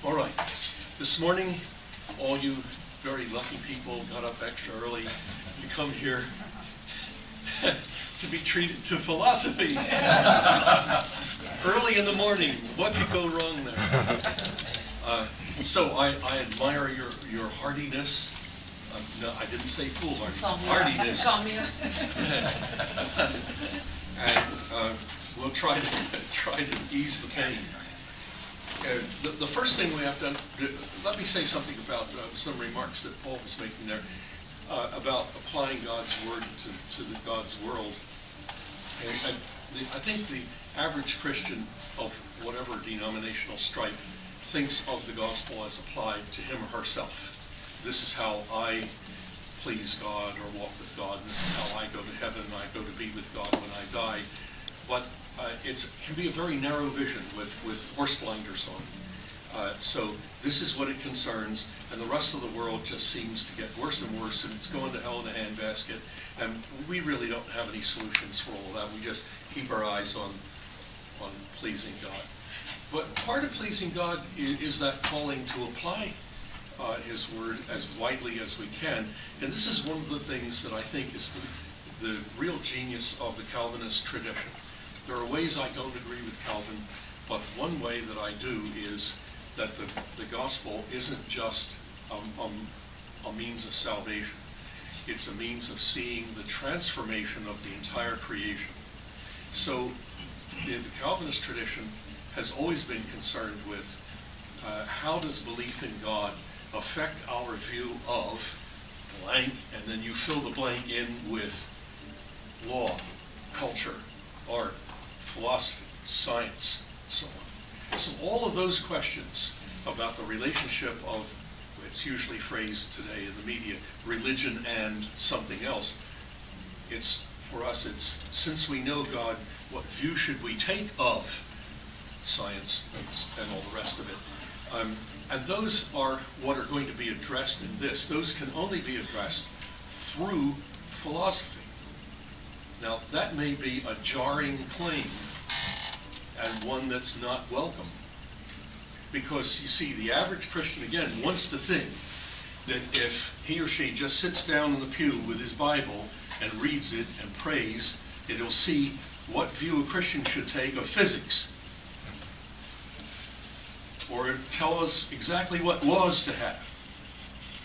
All right. This morning, all you very lucky people got up extra early to come here to be treated to philosophy. Early in the morning. What could go wrong there? So I admire your hardiness. No, I didn't say foolhardy. Hardiness. And we'll try to ease the pain. The first thing we have to do, let me say something about some remarks that Paul was making there about applying God's word to God's world. I think the average Christian of whatever denominational stripe thinks of the gospel as applied to him or herself. This is how I please God or walk with God. This is how I go to heaven. I go to be with God when I die. But it can be a very narrow vision with horse blinders on. So this is what it concerns, and the rest of the world just seems to get worse and worse, and it's going to hell in a handbasket. And we really don't have any solutions for all of that. We just keep our eyes on pleasing God. But part of pleasing God is that calling to apply His word as widely as we can. And this is one of the things that I think is the real genius of the Calvinist tradition. There are ways I don't agree with Calvin, but one way that I do is that the gospel isn't just a means of salvation. It's a means of seeing the transformation of the entire creation. So the Calvinist tradition has always been concerned with how does belief in God affect our view of blank, and then you fill the blank in with law, culture, art, philosophy, science, so on. So all of those questions about the relationship of, it's usually phrased today in the media, religion and something else, for us it's, since we know God, what view should we take of science and all the rest of it? And those are what are going to be addressed in this. Those can only be addressed through philosophy. Now, that may be a jarring claim and one that's not welcome. Because, you see, the average Christian, again, wants to think that if he or she just sits down in the pew with his Bible and reads it and prays, that he'll see what view a Christian should take of physics. Or tell us exactly what laws to have.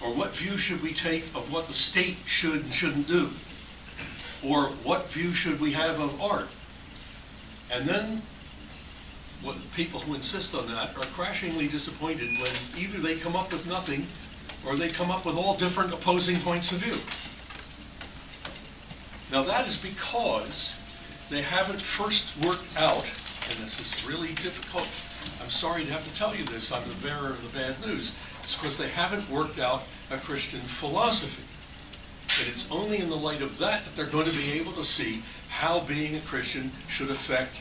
Or what view should we take of what the state should and shouldn't do. Or what view should we have of art? And then what people who insist on that are crashingly disappointed when either they come up with nothing or they come up with all different opposing points of view. Now that is because they haven't first worked out, and this is really difficult, I'm sorry to have to tell you this, I'm the bearer of the bad news, it's because they haven't worked out a Christian philosophy. And it's only in the light of that that they're going to be able to see how being a Christian should affect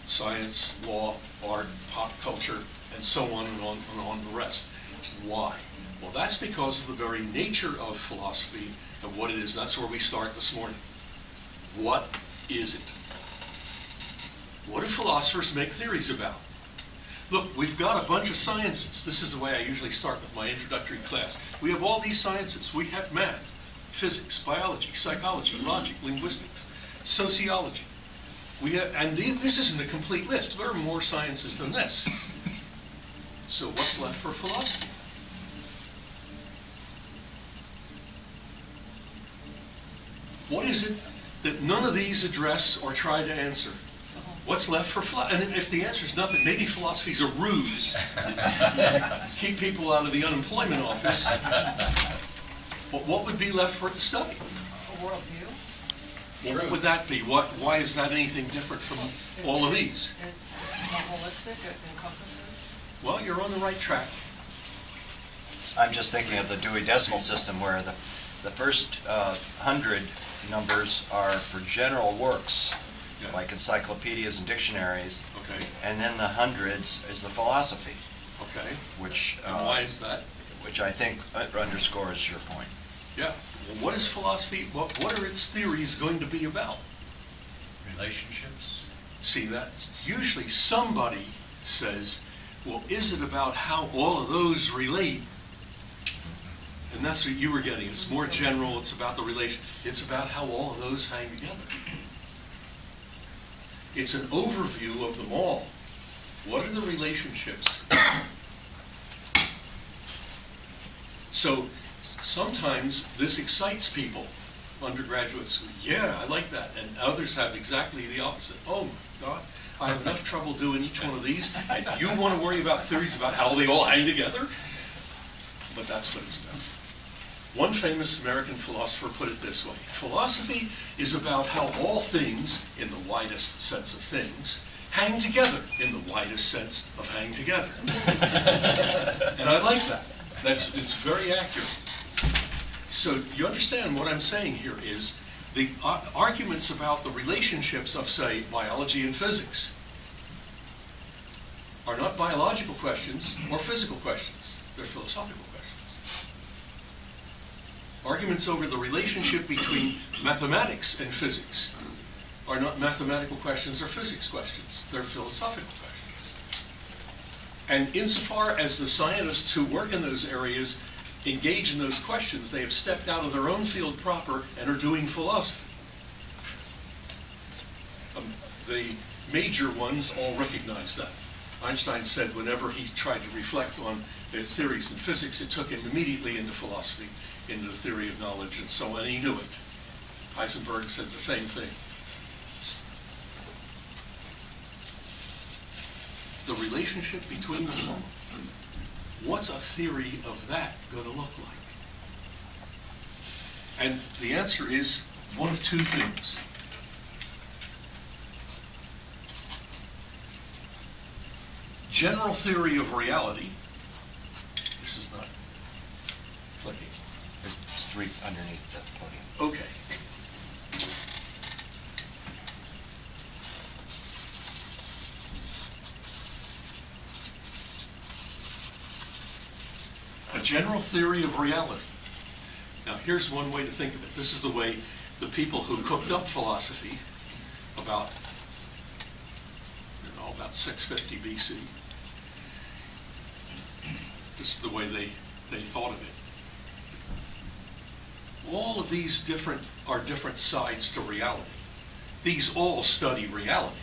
science, law, art, pop culture, and so on and on the rest. Why? Well, that's because of the very nature of philosophy and what it is. That's where we start this morning. What is it? What do philosophers make theories about? Look, we've got a bunch of sciences. This is the way I usually start with my introductory class. We have all these sciences. We have math, physics, biology, psychology, logic, linguistics, sociology. And this isn't a complete list. There are more sciences than this. So what's left for philosophy? What is it that none of these address or try to answer? What's left for philosophy? And if the answer is nothing, maybe philosophy's a ruse. Keep people out of the unemployment office. But what would be left for it to study? A worldview. Well, what would that be? Why is that anything different from all of these? It's more holistic. It encompasses. Well, you're on the right track. I'm just thinking of the Dewey Decimal System, where the first 100 numbers are for general works, like encyclopedias and dictionaries. Okay. And then the hundreds is the philosophy. Okay. Which and why is that? Which I think underscores your point. Yeah. Well, what is philosophy? What are its theories going to be about? Relationships. See, that usually somebody says Well, is it about how all of those relate? And that's what you were getting. It's more general. It's about the relation. It's about how all of those hang together. It's an overview of them all. What are the relationships? So sometimes this excites people, undergraduates. Yeah, I like that. And others have exactly the opposite. Oh, my God, I have enough trouble doing each one of these. And you want to worry about theories about how they all hang together? But that's what it's about. One famous American philosopher put it this way: philosophy is about how all things, in the widest sense of things, hang together in the widest sense of hang together. And I like that. It's very accurate. So you understand what I'm saying here is the arguments about the relationships of, say, biology and physics are not biological questions or physical questions. They're philosophical questions. Arguments over the relationship between mathematics and physics are not mathematical questions or physics questions. They're philosophical questions. And insofar as the scientists who work in those areas engage in those questions, they have stepped out of their own field proper and are doing philosophy. The major ones all recognize that. Einstein said whenever he tried to reflect on his theories in physics, it took him immediately into philosophy, into the theory of knowledge, and so on, and he knew it. Heisenberg said the same thing. The relationship between them all. What's a theory of that going to look like? And the answer is one of two things. General theory of reality. This is not Flipping. There's three underneath the podium. okay. A general theory of reality. Now, here's one way to think of it. This is the way the people who cooked up philosophy about 650 BC. This is the way they thought of it. All of these are different sides to reality. These all study reality.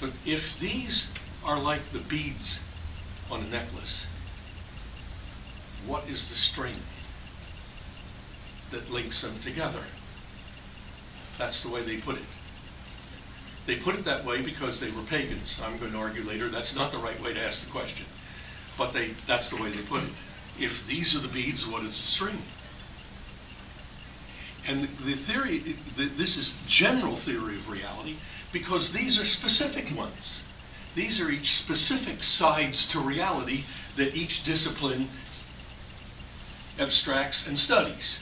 But if these are like the beads on a necklace, what is the string that links them together? That's the way they put it. They put it that way because they were pagans. I'm going to argue later that's not the right way to ask the question. But that's the way they put it. If these are the beads, what is the string? And the theory, this is general theory of reality because these are specific ones. These are each specific sides to reality that each discipline abstracts and studies.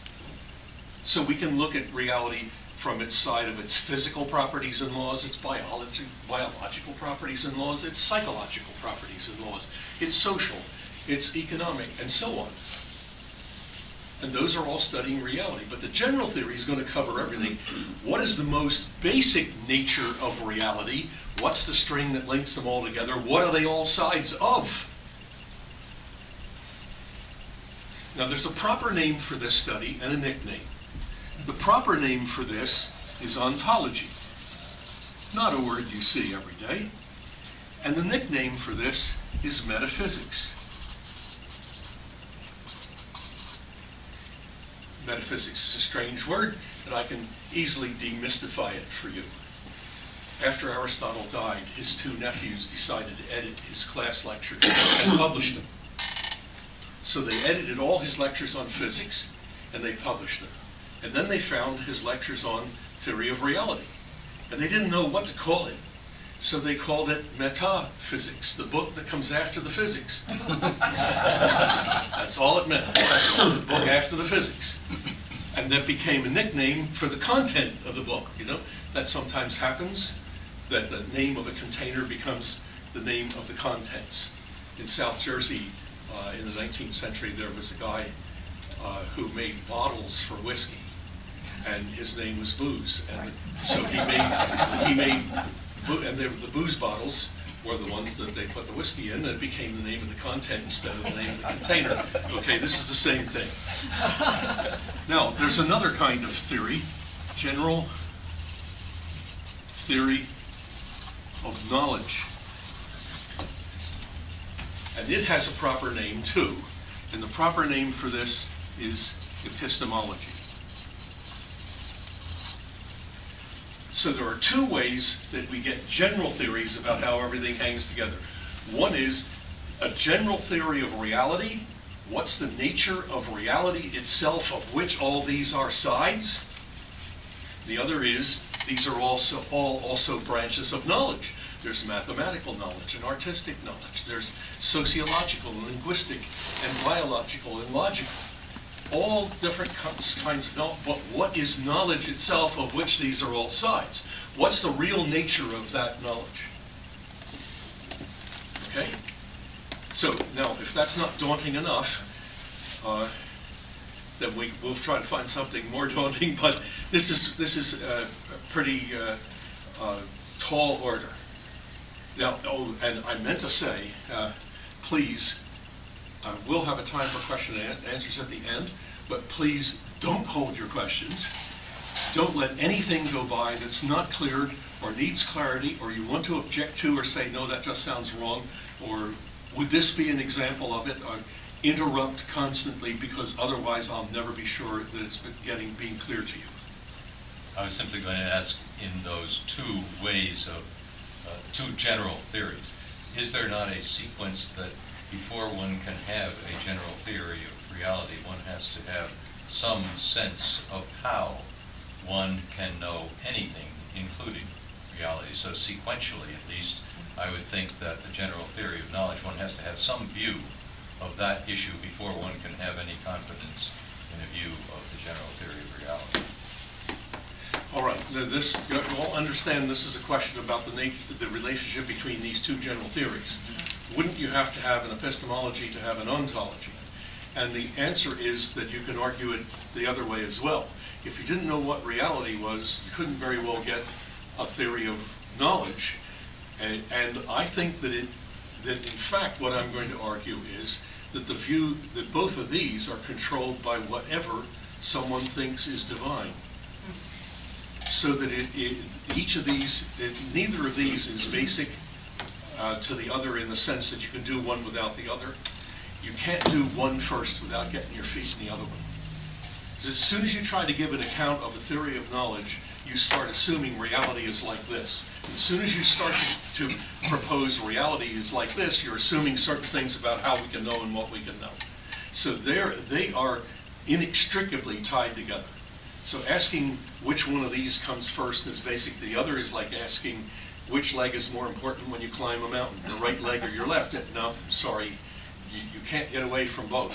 So we can look at reality from its side of its physical properties and laws, its biological properties and laws, its psychological properties and laws, its social, its economic, and so on. And those are all studying reality. But the general theory is going to cover everything. What is the most basic nature of reality? What's the string that links them all together? What are they all sides of? Now, there's a proper name for this study and a nickname. The proper name for this is ontology. Not a word you see every day. And the nickname for this is metaphysics. Metaphysics is a strange word, and I can easily demystify it for you. After Aristotle died, his two nephews decided to edit his class lectures and publish them. So they edited all his lectures on physics, and they published them. And then they found his lectures on theory of reality. And they didn't know what to call it. So they called it metaphysics, the book that comes after the physics. That's all it meant, the book after the physics. And that became a nickname for the content of the book. You know, that sometimes happens, that the name of a container becomes the name of the contents. In South Jersey, in the 19th century, there was a guy who made bottles for whiskey, and his name was Booze. And so he made and the booze bottles or the ones that they put the whiskey in, it became the name of the content instead of the name of the container. Okay, this is the same thing. Now, there's another kind of theory, general theory of knowledge. And it has a proper name, too. And the proper name for this is epistemology. So there are two ways that we get general theories about how everything hangs together. One is a general theory of reality. What's the nature of reality itself, of which all these are sides? The other is, these are also branches of knowledge. There's mathematical knowledge and artistic knowledge. There's sociological and linguistic and biological and logical. All different kinds of knowledge. But what is knowledge itself, of which these are all sides? What's the real nature of that knowledge? Okay? So now, if that's not daunting enough, then we'll try to find something more daunting. But this is a pretty tall order. Now, and I meant to say, please, we'll have a time for question and answers at the end, but please don't hold your questions. Don't let anything go by that's not cleared or needs clarity, or you want to object to or say, no, that just sounds wrong, or would this be an example of it? Interrupt constantly, because otherwise I'll never be sure that it's being clear to you. I was simply going to ask, in those two ways of two general theories, is there not a sequence that before one can have a general theory of reality, one has to have some sense of how one can know anything, including reality? So sequentially, at least, I would think that the general theory of knowledge, one has to have some view of that issue before one can have any confidence in a view of the general theory of reality. All right. You'll understand this is a question about the relationship between these two general theories. Wouldn't you have to have an epistemology to have an ontology? And the answer is that you can argue it the other way as well. If you didn't know what reality was, you couldn't very well get a theory of knowledge. And I think that in fact what I'm going to argue is that the view that both of these are controlled by whatever someone thinks is divine. So that each of these, neither of these is basic to the other in the sense that you can do one without the other. You can't do one first without getting your feet in the other one. As soon as you try to give an account of a theory of knowledge, you start assuming reality is like this. As soon as you start to propose reality is like this, you're assuming certain things about how we can know and what we can know. So they are inextricably tied together. So asking which one of these comes first is basic. The other is like asking which leg is more important when you climb a mountain, the right leg or your left. No, sorry, you can't get away from both.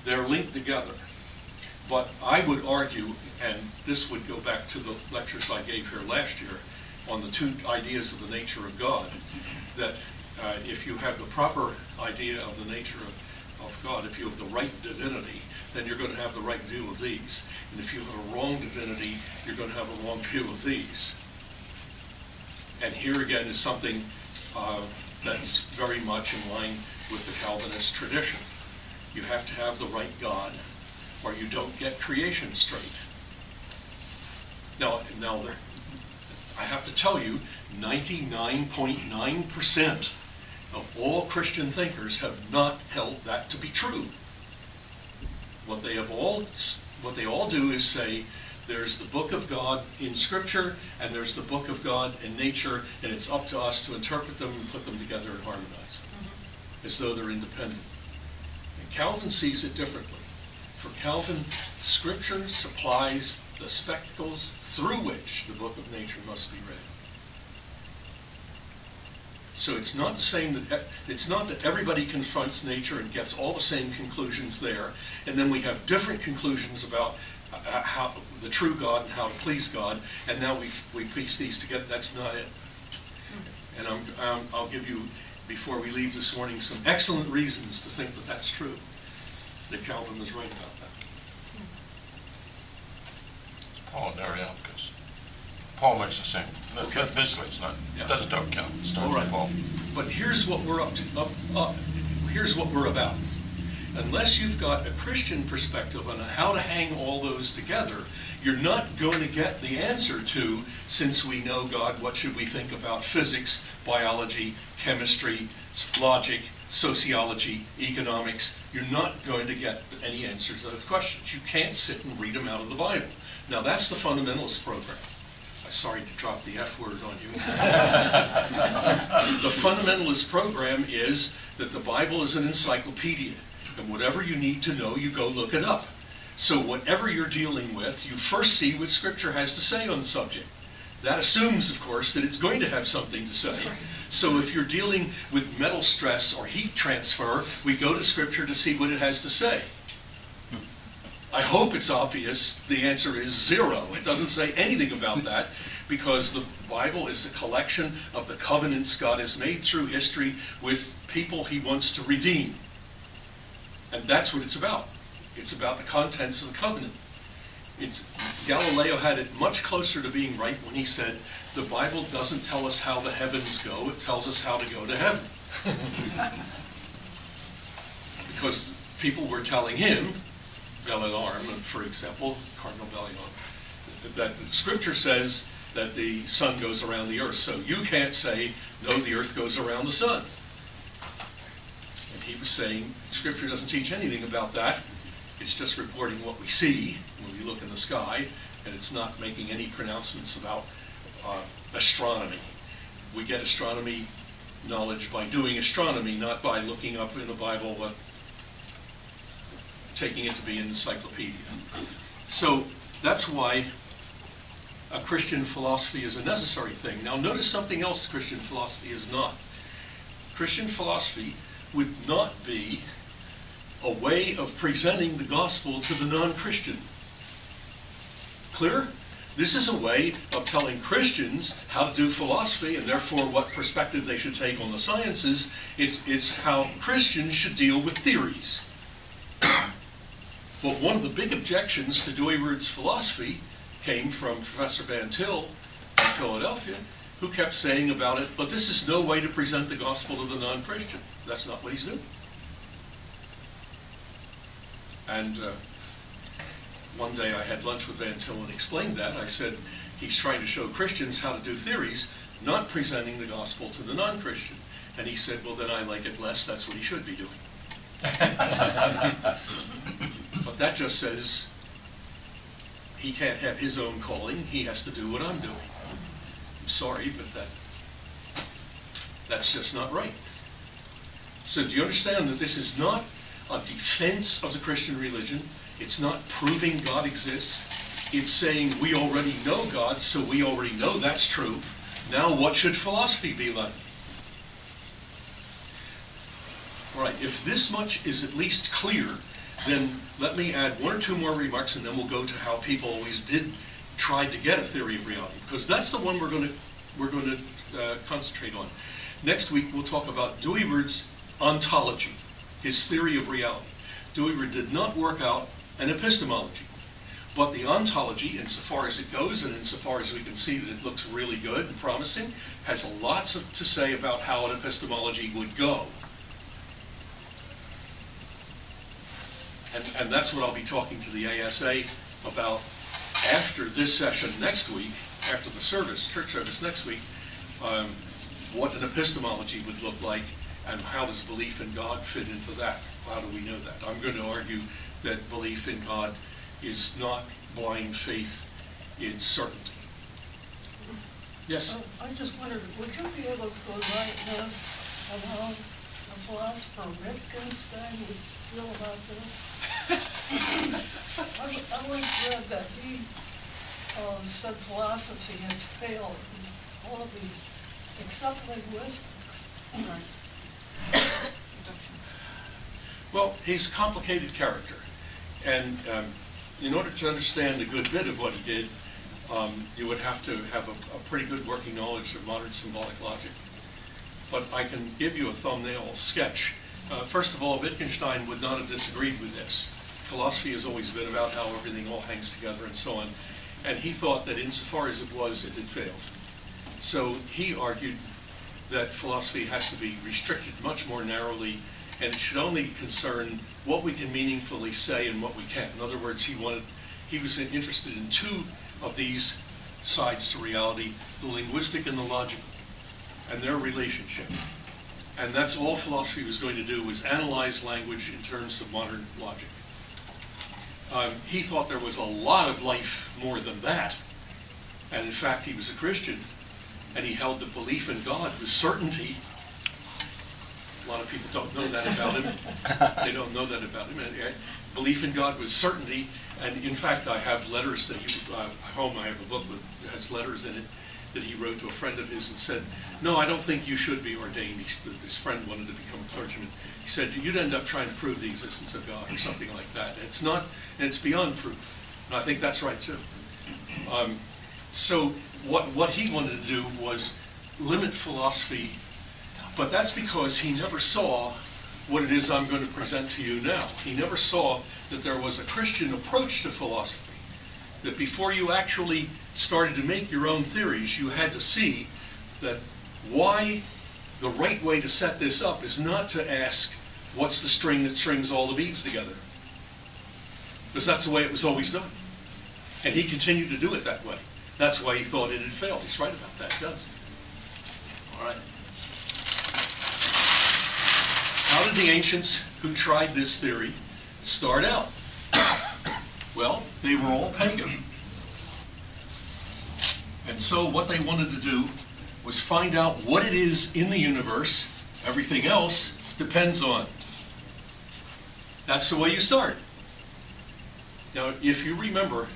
They're linked together. But I would argue, and this would go back to the lectures I gave here last year on the two ideas of the nature of God, that if you have the proper idea of the nature of God, if you have the right divinity, then you're going to have the right view of these. And if you have a wrong divinity, you're going to have a wrong view of these. And here again is something that's very much in line with the Calvinist tradition. You have to have the right God, or you don't get creation straight. Now I have to tell you, 99.9% of all Christian thinkers have not held that to be true. What they all do is say, there's the book of God in Scripture, and there's the book of God in nature, and it's up to us to interpret them and put them together and harmonize them, as though they're independent. And Calvin sees it differently. For Calvin, Scripture supplies the spectacles through which the book of nature must be read. So it's not that everybody confronts nature and gets all the same conclusions there, and then we have different conclusions about how the true God and how to please God, and now we piece these together. That's not it. And I'll give you, before we leave this morning, some excellent reasons to think that that's true, that Calvin was right about that. Paul and Areopagus. Paul makes the same. Okay. Basically, it's not. Yeah. It doesn't count. It's not All right. Paul. But here's what we're here's what we're about. Unless you've got a Christian perspective on how to hang all those together, you're not going to get the answer to, since we know God, what should we think about physics, biology, chemistry, logic, sociology, economics. You're not going to get any answers to those questions. You can't sit and read them out of the Bible. Now, that's the fundamentalist program. I'm sorry to drop the F word on you. The fundamentalist program is that the Bible is an encyclopedia, and whatever you need to know, you go look it up. So whatever you're dealing with, you first see what Scripture has to say on the subject. That assumes, of course, that it's going to have something to say. So if you're dealing with metal stress or heat transfer, we go to Scripture to see what it has to say. I hope it's obvious. The answer is 0. It doesn't say anything about that, because the Bible is a collection of the covenants God has made through history with people He wants to redeem. And that's what it's about. It's about the contents of the covenant. Galileo had it much closer to being right when he said, the Bible doesn't tell us how the heavens go, it tells us how to go to heaven. Because people were telling him, Bellarmine, for example, Cardinal Bellarmine, that the Scripture says that the sun goes around the earth, so you can't say, no, the earth goes around the sun. And he was saying, Scripture doesn't teach anything about that. It's just reporting what we see when we look in the sky, and it's not making any pronouncements about astronomy. We get astronomy knowledge by doing astronomy, not by looking up in the Bible, taking it to be an encyclopedia. So that's why a Christian philosophy is a necessary thing. Now notice something else Christian philosophy is not. Christian philosophy would not be a way of presenting the gospel to the non-Christian. Clear? This is a way of telling Christians how to do philosophy, and therefore what perspective they should take on the sciences. It's how Christians should deal with theories. But one of the big objections to Dewey's philosophy came from Professor Van Til in Philadelphia, who kept saying about it, but this is no way to present the gospel to the non-Christian. That's not what he's doing. And one day I had lunch with Van Til and explained that. I said, he's trying to show Christians how to do theories, not presenting the gospel to the non-Christian. And he said, well, then I like it less. That's what he should be doing. But that just says he can't have his own calling. He has to do what I'm doing. I'm sorry, but that's just not right. So do you understand that this is not a defense of the Christian religion? It's not proving God exists. It's saying we already know God, so we already know that's true. Now what should philosophy be like? All right, if this much is at least clear, then let me add one or two more remarks, and then we'll go to how people always did try to get a theory of reality, because that's the one we're going to concentrate on. Next week we'll talk about Dewey's ontology, his theory of reality. Dewey did not work out an epistemology, but the ontology, insofar as it goes and insofar as we can see that it looks really good and promising, has lots to say about how an epistemology would go. And that's what I'll be talking to the ASA about after this session next week, after the service, church service next week, what an epistemology would look like, and how does belief in God fit into that? How do we know that? I'm going to argue that belief in God is not blind faith, it's certainty. Yes? I just wondered, would you be able to enlighten us on how a philosopher Wittgenstein would feel about this? I once read that he said philosophy had failed in all of these, except linguistics. Right. Well, he's a complicated character. And in order to understand a good bit of what he did, you would have to have a pretty good working knowledge of modern symbolic logic. But I can give you a thumbnail sketch. First of all, Wittgenstein would not have disagreed with this. Philosophy has always been about how everything all hangs together and so on. And he thought that insofar as it was, it had failed. So he argued that philosophy has to be restricted much more narrowly, and it should only concern what we can meaningfully say and what we can't. In other words, he was interested in two of these sides to reality, the linguistic and the logical, and their relationship. And that's all philosophy was going to do, was analyze language in terms of modern logic. He thought there was a lot of life more than that. And in fact, he was a Christian, and he held the belief in God with certainty. A lot of people don't know that about him. They don't know that about him. And belief in God with certainty. And in fact, I have letters that at home I have a book that has letters in it that he wrote to a friend of his and said, no, I don't think you should be ordained. This friend wanted to become a clergyman. He said, you'd end up trying to prove the existence of God or something like that. It's not, and it's beyond proof. And I think that's right too. So what he wanted to do was limit philosophy, but that's because he never saw what it is I'm going to present to you now. He never saw that there was a Christian approach to philosophy, that before you actually started to make your own theories, you had to see that why the right way to set this up is not to ask, what's the string that strings all the beads together? Because that's the way it was always done. And he continued to do it that way. That's why he thought it had failed. He's right about that, does he? All right. How did the ancients who tried this theory start out? Well, they were all pagan. And so what they wanted to do was find out what it is in the universe everything else depends on. That's the way you start. Now, if you remember,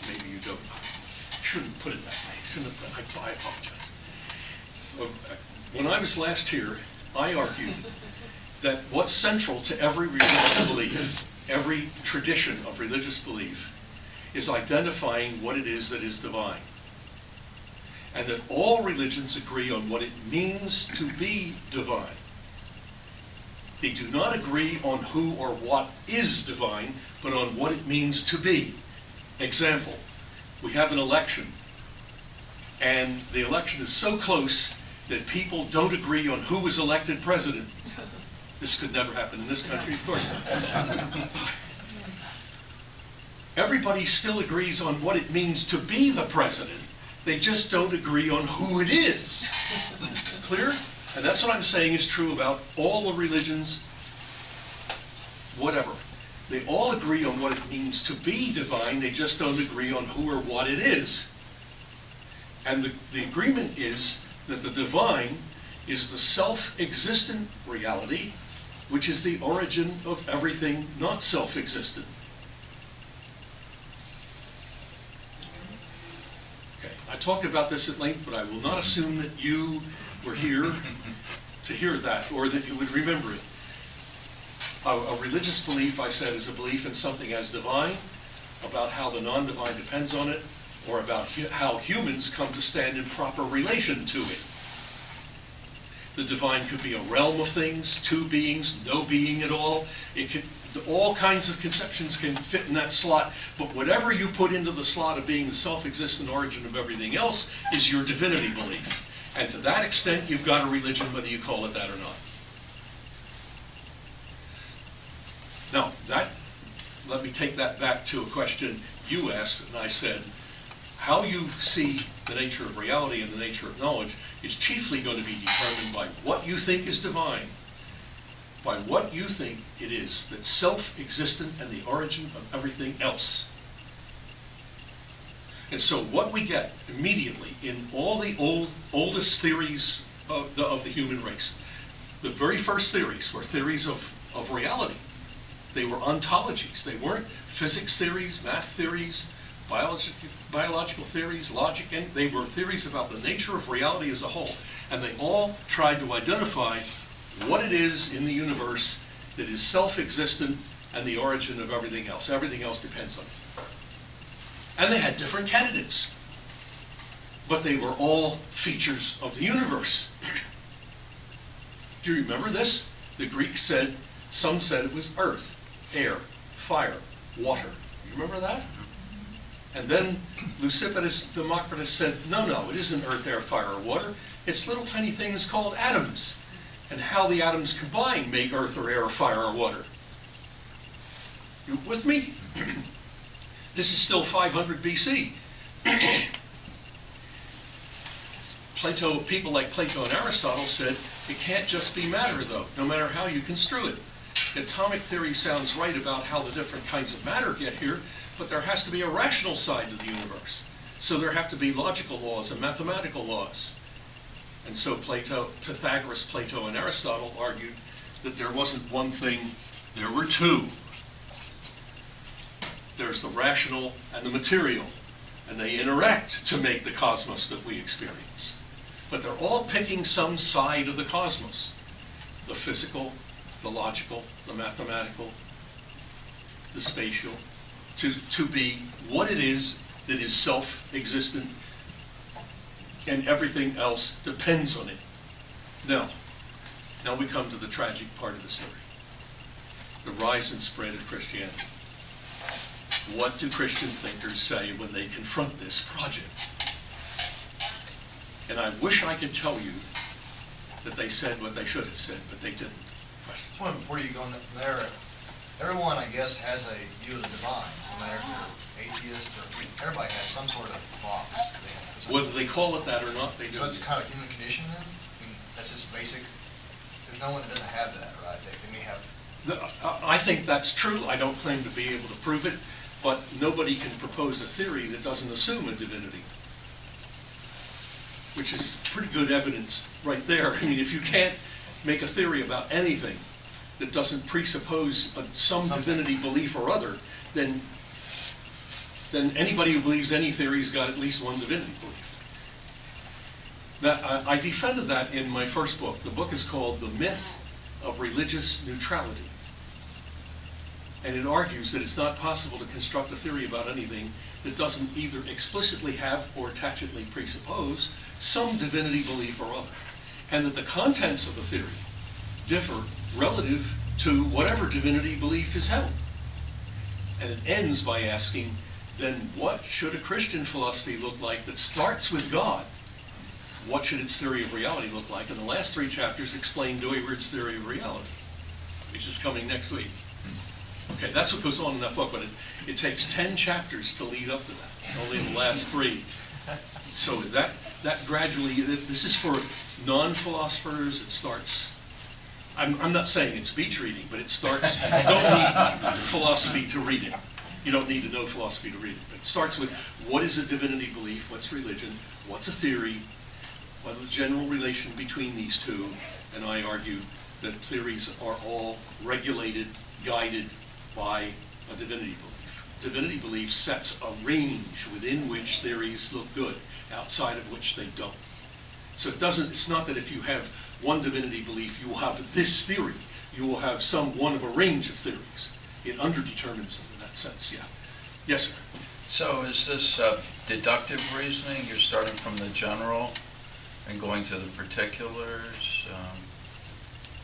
maybe you don't. I shouldn't put it that way. I apologize. When I was last here, I argued that what's central to every religious belief, every tradition of religious belief, is identifying what it is that is divine. And that all religions agree on what it means to be divine. They do not agree on who or what is divine, but on what it means to be. Example, we have an election, and the election is so close that people don't agree on who was elected president. This could never happen in this country, of course not. Everybody still agrees on what it means to be the president. They just don't agree on who it is. Clear? And that's what I'm saying is true about all the religions, whatever. They all agree on what it means to be divine. They just don't agree on who or what it is. And the agreement is that the divine is the self-existent reality, which is the origin of everything not self-existent. Okay, I talked about this at length, but I will not assume that you were here to hear that or that you would remember it. A religious belief, I said, is a belief in something as divine, about how the non-divine depends on it, or about how humans come to stand in proper relation to it. The divine could be a realm of things, two beings, no being at all. All kinds of conceptions can fit in that slot, but whatever you put into the slot of being the self-existent origin of everything else is your divinity belief. And to that extent, you've got a religion, whether you call it that or not. Now, let me take that back to a question you asked, and I said, how you see the nature of reality and the nature of knowledge is chiefly going to be determined by what you think is divine, by what you think it is that's self-existent and the origin of everything else. And so what we get immediately in all the oldest theories of the human race, the very first theories were theories of reality. They were ontologies. They weren't physics theories, math theories, biological theories, logic, and they were theories about the nature of reality as a whole. And they all tried to identify what it is in the universe that is self-existent and the origin of everything else. Everything else depends on it. And they had different candidates. But they were all features of the universe. Do you remember this? The Greeks said, some said it was earth, air, fire, water. You remember that? And then Luciferus Democritus said, no, no, it isn't earth, air, fire, or water. It's little tiny things called atoms. And how the atoms combine make earth or air or fire or water. You with me? This is still 500 BC. People like Plato and Aristotle said, it can't just be matter, though, no matter how you construe it. Atomic theory sounds right about how the different kinds of matter get here, but there has to be a rational side to the universe. So there have to be logical laws and mathematical laws. And so Pythagoras, Plato, and Aristotle argued that there wasn't one thing, there were two. There's the rational and the material, and they interact to make the cosmos that we experience. But they're all picking some side of the cosmos. The physical, the logical, the mathematical, the spatial, to be what it is that is self-existent, and everything else depends on it. Now we come to the tragic part of the story. The rise and spread of Christianity. What do Christian thinkers say when they confront this project? And I wish I could tell you that they said what they should have said, but they didn't. Well, before you go from there, everyone, I guess, has a view of the divine. No matter if you're atheist or everybody has some sort of box. Whether they call it that or not, they do. So it's kind of human condition then? I mean, that's just basic. There's no one that doesn't have that, right? They may have. I think that's true. I don't claim to be able to prove it, but nobody can propose a theory that doesn't assume a divinity, which is pretty good evidence right there. I mean, if you can't make a theory about anything that doesn't presuppose some divinity belief or other, then anybody who believes any theory's got at least one divinity belief. Now, I defended that in my first book. The book is called The Myth of Religious Neutrality. And it argues that it's not possible to construct a theory about anything that doesn't either explicitly have or tacitly presuppose some divinity belief or other. And that the contents of the theory differ relative to whatever divinity belief is held. And it ends by asking, then what should a Christian philosophy look like that starts with God? What should its theory of reality look like? And the last 3 chapters explain Dewey's theory of reality, which is coming next week. Okay, that's what goes on in that book, but it takes 10 chapters to lead up to that, only in the last 3. So that gradually, this is for non-philosophers. It starts, I'm not saying it's beach reading, but it starts, you don't need philosophy to read it. You don't need to know philosophy to read it. But it starts with, what is a divinity belief? What's religion? What's a theory? What is the general relation between these two? And I argue that theories are all regulated, guided by a divinity belief. Divinity belief sets a range within which theories look good, outside of which they don't. So it's not that if you have one divinity belief, you will have this theory. You will have one of a range of theories. It underdetermines them in that sense, yeah. Yes, sir. So is this deductive reasoning? You're starting from the general and going to the particulars?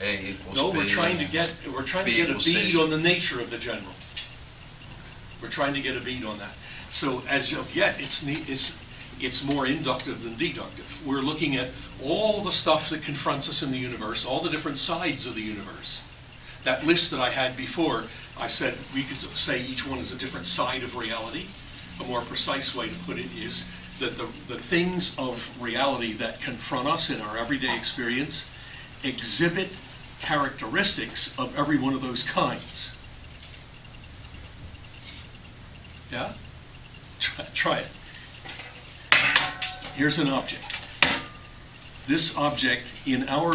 A equals no, B. we're trying to get a bead on the nature of the general. We're trying to get a bead on that. So as of yet, it's more inductive than deductive. We're looking at all the stuff that confronts us in the universe, all the different sides of the universe. That list that I had before, I said we could say each one is a different side of reality. A more precise way to put it is that the things of reality that confront us in our everyday experience exhibit characteristics of every one of those kinds. Yeah? Try it. Here's an object. This object in our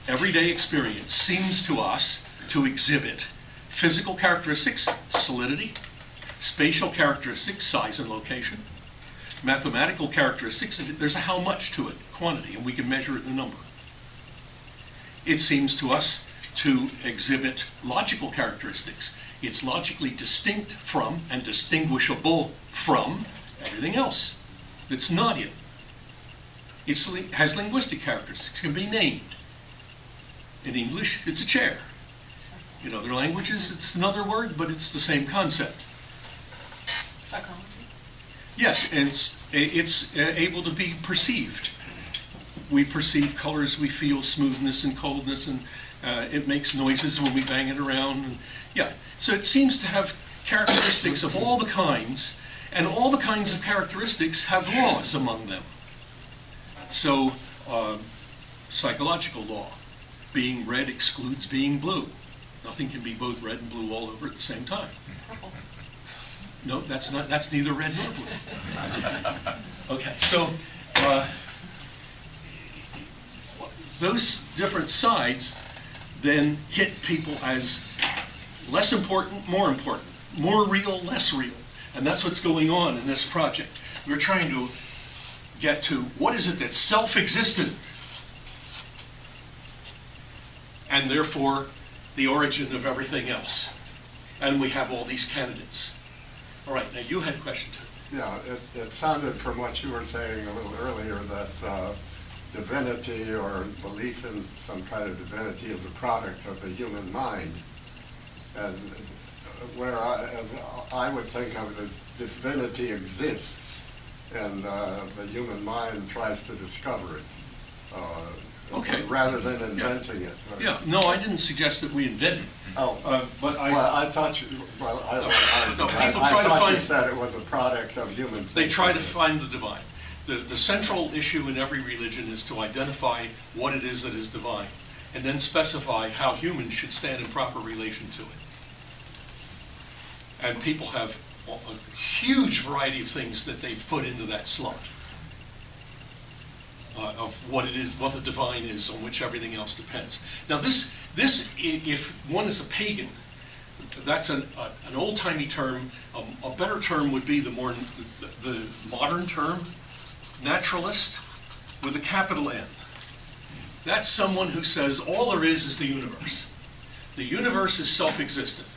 everyday experience seems to us to exhibit physical characteristics, solidity, spatial characteristics, size and location, mathematical characteristics, there's a how much to it, quantity, and we can measure it in a number. It seems to us to exhibit logical characteristics. It's logically distinct from and distinguishable from everything else that's not it. It has linguistic characteristics, can be named. In English, it's a chair. In other languages, it's another word, but it's the same concept. Psychology? Yes, and it's able to be perceived. We perceive colors, we feel smoothness and coldness, and it makes noises when we bang it around. And, yeah, so it seems to have characteristics of all the kinds, and all the kinds of characteristics have laws among them. So, psychological law, being red excludes being blue. Nothing can be both red and blue all over at the same time. No, that's neither red nor blue. Okay, so those different sides then hit people as less important, more real, less real. And that's what's going on in this project. We're trying to get to what is it that's self-existent, and therefore the origin of everything else. And we have all these candidates. All right, now you had a question too. Yeah, it sounded from what you were saying a little earlier that divinity or belief in some kind of divinity is a product of the human mind. And where I would think of it as divinity exists, and the human mind tries to discover it. Okay. Rather than inventing it. Yeah, no, I didn't suggest that we invent it. Oh, but well, I thought you. Well, I thought you said it was a product of human. They try to find the divine. The central issue in every religion is to identify what it is that is divine, and then specify how humans should stand in proper relation to it. And people have a huge variety of things that they've put into that slot. Of what it is, what the divine is, on which everything else depends. Now, this, if one is a pagan, that's an old-timey term. A better term would be the modern term, naturalist, with a capital N. That's someone who says all there is the universe. The universe is self-existent.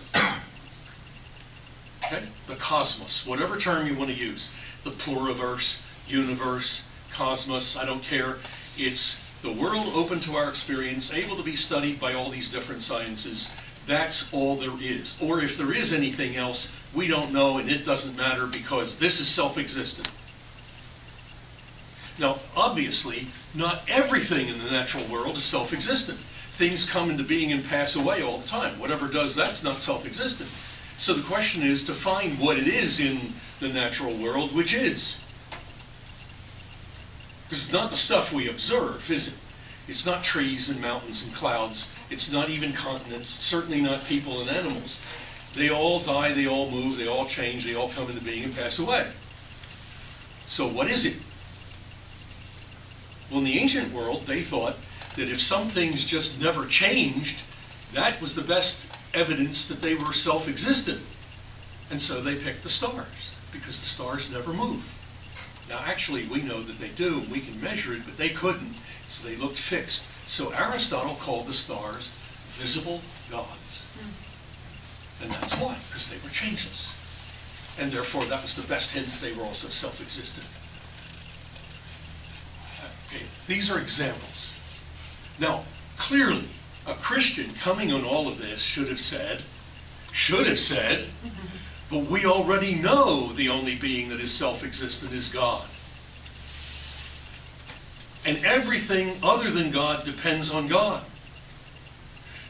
Okay? The cosmos, whatever term you want to use, the pluriverse, universe, cosmos, I don't care. It's the world open to our experience, able to be studied by all these different sciences. That's all there is. Or if there is anything else, we don't know, and it doesn't matter because this is self-existent. Now, obviously, not everything in the natural world is self-existent. Things come into being and pass away all the time. Whatever does that's not self-existent. So the question is to find what it is in the natural world, which is. Because it's not the stuff we observe, is it? It's not trees and mountains and clouds. It's not even continents. Certainly not people and animals. They all die, they all move, they all change, they all come into being and pass away. So what is it? Well, in the ancient world, they thought that if some things just never changed, that was the best evidence that they were self-existent. And so they picked the stars, because the stars never move. Now, actually, we know that they do, and we can measure it, but they couldn't, so they looked fixed. So Aristotle called the stars visible gods. And that's why, because they were changeless. And therefore, that was the best hint that they were also self-existent. Okay, these are examples. Now, clearly, a Christian coming on all of this should have said, but we already know the only being that is self-existent is God. And everything other than God depends on God.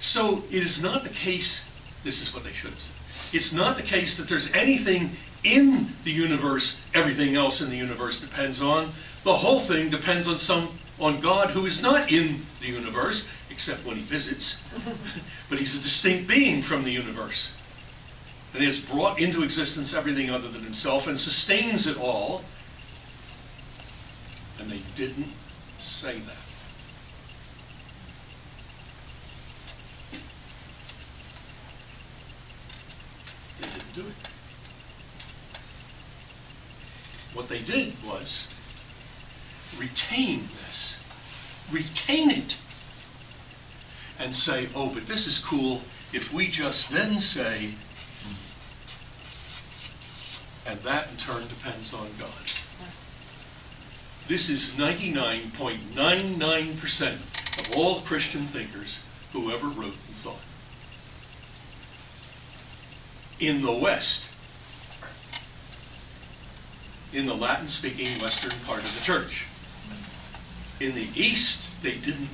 So it is not the case, this is what they should have said, it's not the case that there's anything in the universe, everything else in the universe depends on. The whole thing depends on God, who is not in the universe, except when he visits. But he's a distinct being from the universe. And he has brought into existence everything other than himself and sustains it all. And they didn't say that. They didn't do it. What they did was retain this. Retain it. And say, oh, but this is cool if we just then say, and that in turn depends on God. This is 99.99% of all Christian thinkers who ever wrote and thought. In the West, in the Latin-speaking Western part of the church. In the East, they didn't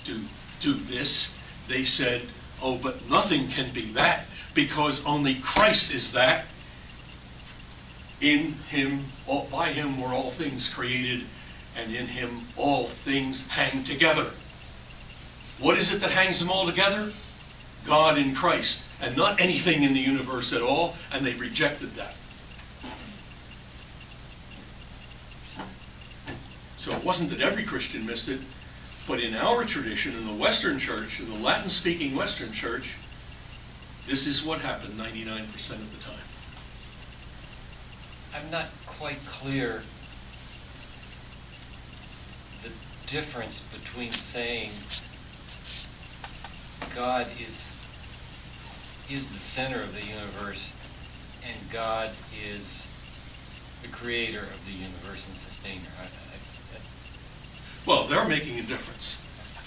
do this. They said, oh, but nothing can be that, because only Christ is that. In him, by him were all things created, and in him all things hang together. What is it that hangs them all together? God in Christ, and not anything in the universe at all, and they rejected that. So it wasn't that every Christian missed it, but in our tradition, in the Western church, in the Latin-speaking Western church, this is what happened 99% of the time. I'm not quite clear the difference between saying God is the center of the universe and God is the creator of the universe and sustainer. Well, they're making a difference.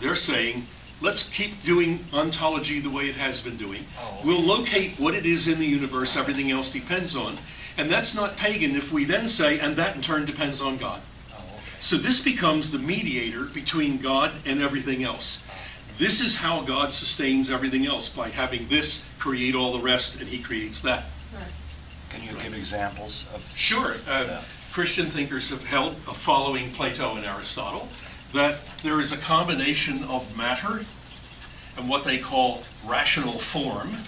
They're saying, let's keep doing ontology the way it has been doing. Oh, okay. We'll locate what it is in the universe everything else depends on. And that's not pagan if we then say, and that in turn depends on God. Oh, okay. So this becomes the mediator between God and everything else. This is how God sustains everything else, by having this create all the rest, and he creates that. Right. Can you give examples of? Sure. Christian thinkers have held, following Plato and Aristotle, that there is a combination of matter and what they call rational form,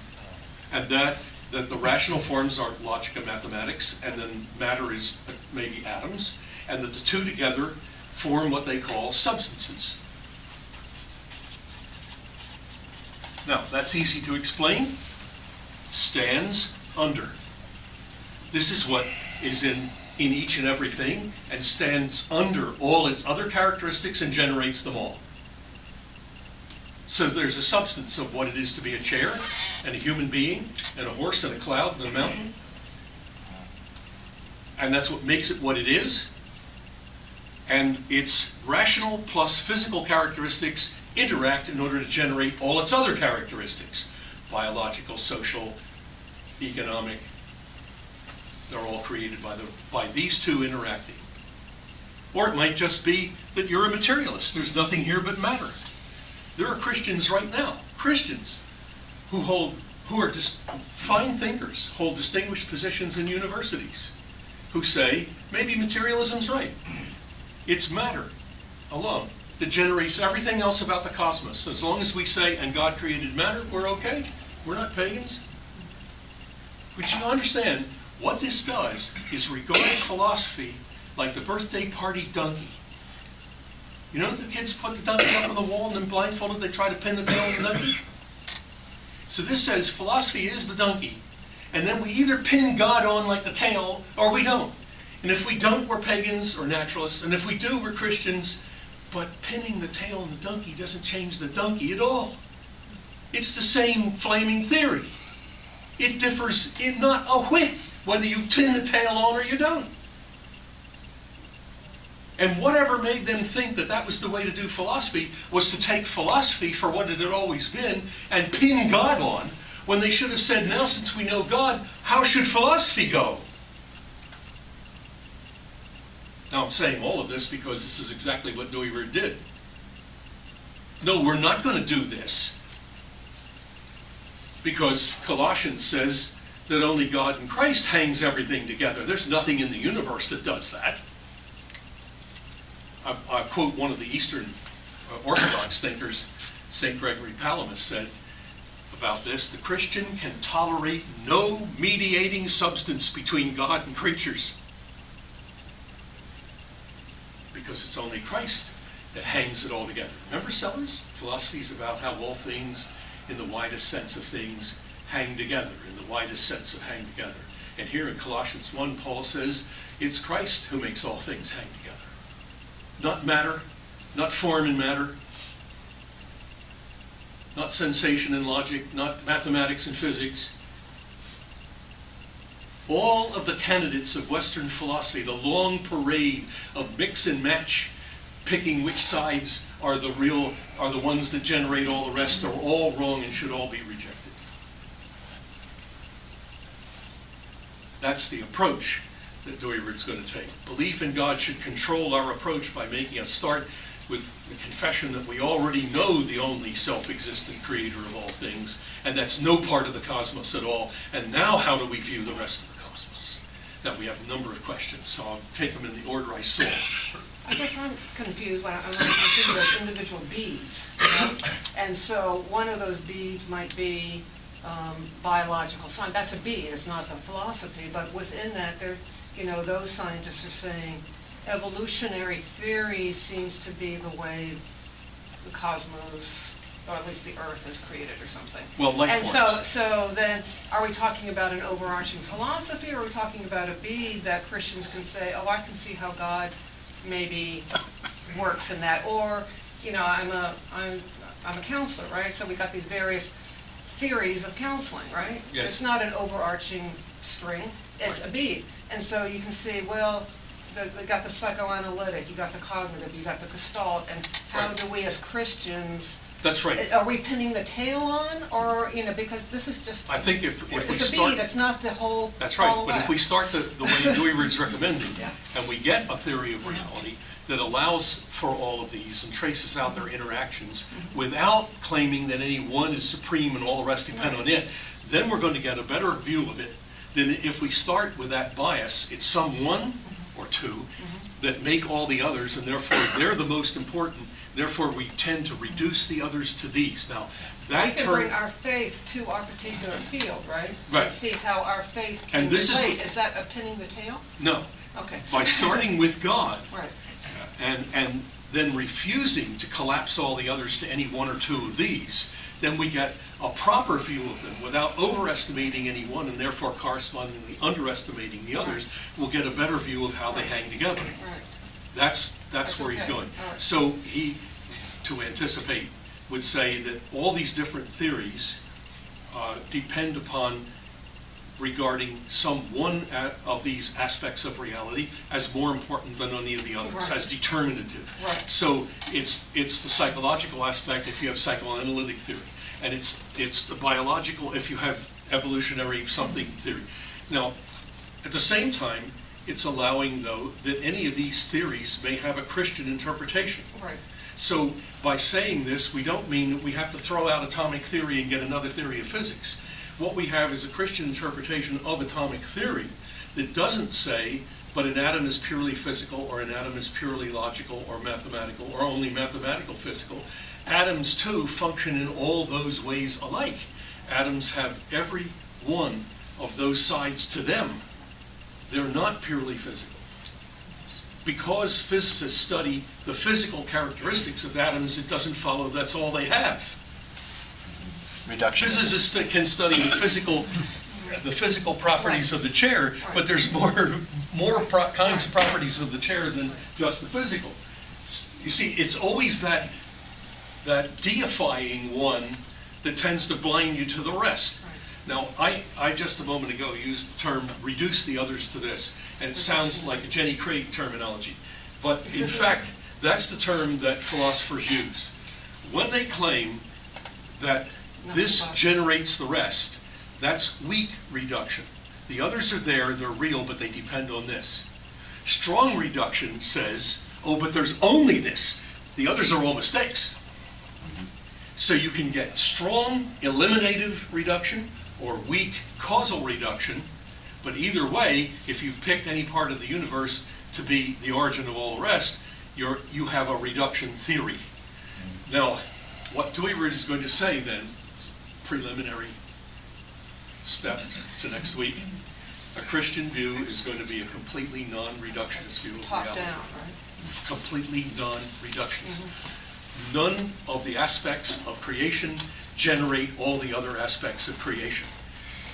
and that the rational forms are logic and mathematics, and then matter is maybe atoms, and that the two together form what they call substances. Now, that's easy to explain. Stands under. This is what is in each and everything, and stands under all its other characteristics and generates them all. So there's a substance of what it is to be a chair, and a human being, and a horse, and a cloud, and a mountain. And that's what makes it what it is. And its rational plus physical characteristics interact in order to generate all its other characteristics. Biological, social, economic. They're all created by these two interacting. Or it might just be that you're a materialist. There's nothing here but matter. There are Christians right now, Christians, who are fine thinkers, hold distinguished positions in universities, who say, maybe materialism's right. It's matter alone that generates everything else about the cosmos. As long as we say, and God created matter, we're okay. We're not pagans. But you understand, what this does is regard philosophy like the birthday party donkey. You know, the kids put the donkey up on the wall and then blindfolded they try to pin the tail on the donkey? So this says philosophy is the donkey. And then we either pin God on like the tail or we don't. And if we don't, we're pagans or naturalists. And if we do, we're Christians. But pinning the tail on the donkey doesn't change the donkey at all. It's the same flaming theory. It differs in not a whit whether you pin the tail on or you don't. And whatever made them think that that was the way to do philosophy was to take philosophy for what it had always been and pin God on, when they should have said, now since we know God, how should philosophy go? Now I'm saying all of this because this is exactly what Neuer did. No, we're not going to do this, because Colossians says that only God in Christ hangs everything together. There's nothing in the universe that does that. I quote one of the Eastern Orthodox thinkers, St. Gregory Palamas, said about this, the Christian can tolerate no mediating substance between God and creatures, because it's only Christ that hangs it all together. Remember Sellers? Philosophy is about how all things, in the widest sense of things, hang together, in the widest sense of hang together. And here in Colossians 1, Paul says, it's Christ who makes all things hang together. Not matter, not form and matter, not sensation and logic, not mathematics and physics. All of the candidates of Western philosophy, the long parade of mix and match, picking which sides are the ones that generate all the rest, are all wrong and should all be rejected. That's the approach that Dooyeweerd's going to take. Belief in God should control our approach by making us start with the confession that we already know the only self-existent creator of all things, and that's no part of the cosmos at all. And now how do we view the rest of the cosmos? Now we have a number of questions, so I'll take them in the order I saw. I guess I'm confused when I'm thinking of individual beads. You know? And so one of those beads might be biological science. That's a bead. It's not the philosophy. But within that, there, you know, those scientists are saying evolutionary theory seems to be the way the cosmos, or at least the Earth, is created, or something. Well, life and forms. so then, are we talking about an overarching philosophy, or are we talking about a bead that Christians can say, oh, I can see how God maybe works in that, or, you know, I'm a counselor, right? So we got these various theories of counseling, right? Yes. It's not an overarching string; it's a bead, and so you can see, well, you got the psychoanalytic, you got the cognitive, you got the gestalt, and how Right. do we as Christians? That's right. Are we pinning the tail on, or, you know, because this is just... I think if we it's a start... bead, it's not the whole... That's right, whole but if whack. we start the way Dooyeweerd's recommending, Yeah. and we get a theory of reality that allows for all of these and traces out their interactions without claiming that any one is supreme and all the rest depend on it, then we're going to get a better view of it than if we start with that bias. It's some one or two that make all the others, and therefore they're the most important. Therefore, we tend to reduce the others to these. Now, that We can bring our faith to our particular field, right? Right. And see how our faith can And this is relate. the- Is that a pinning the tail? No. Okay. By starting with God, Right. and then refusing to collapse all the others to any one or two of these, then we get a proper view of them without overestimating any one and therefore correspondingly underestimating the others. We'll get a better view of how they hang together. Right. That's That's where he's okay. going. All right. So he, to anticipate, would say that all these different theories depend upon regarding some one of these aspects of reality as more important than any of the others, Right. as determinative. Right. So it's the psychological aspect if you have psychoanalytic theory, and it's the biological if you have evolutionary something theory. Now, at the same time, it's allowing, though, that any of these theories may have a Christian interpretation. Right. So by saying this, we don't mean that we have to throw out atomic theory and get another theory of physics. What we have is a Christian interpretation of atomic theory that doesn't say, but an atom is purely physical, or an atom is purely logical, or mathematical, or only mathematical physical. Atoms, too, function in all those ways alike. Atoms have every one of those sides to them. They're not purely physical. Because physicists study the physical characteristics of atoms, it doesn't follow that's all they have. Reduction. Physicists can study the physical properties of the chair, but there's more kinds of properties of the chair than just the physical. You see, it's always that deifying one that tends to blind you to the rest. Now, I just a moment ago used the term reduce the others to this, and it sounds like a Jenny Craig terminology. But in fact, that's the term that philosophers use. When they claim that this generates the rest, that's weak reduction. The others are there, they're real, but they depend on this. Strong reduction says, oh, but there's only this. The others are all mistakes. So you can get strong eliminative reduction or weak causal reduction, but either way, if you've picked any part of the universe to be the origin of all the rest, you have a reduction theory. Now, what Dooyeweerd is going to say then, preliminary step to next week, a Christian view is going to be a completely non-reductionist view of Top reality. down, right? Completely non-reductionist. None of the aspects of creation generate all the other aspects of creation.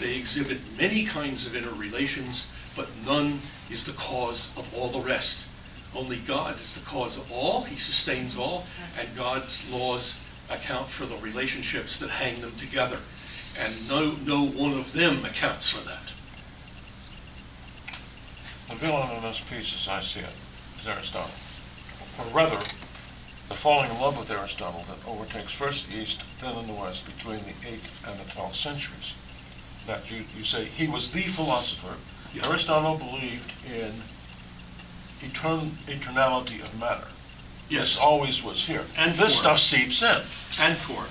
They exhibit many kinds of interrelations, but none is the cause of all the rest. Only God is the cause of all. He sustains all, and God's laws account for the relationships that hang them together. And no one of them accounts for that. The villain in this piece, as I see it, is Aristotle. Or rather, the falling in love with Aristotle that overtakes first the East, then in the West, between the 8th and the 12th centuries. That you say he was the philosopher Yeah. Aristotle believed in eternality of matter. Yes. This always was here. And this form. stuff seeps in. And form.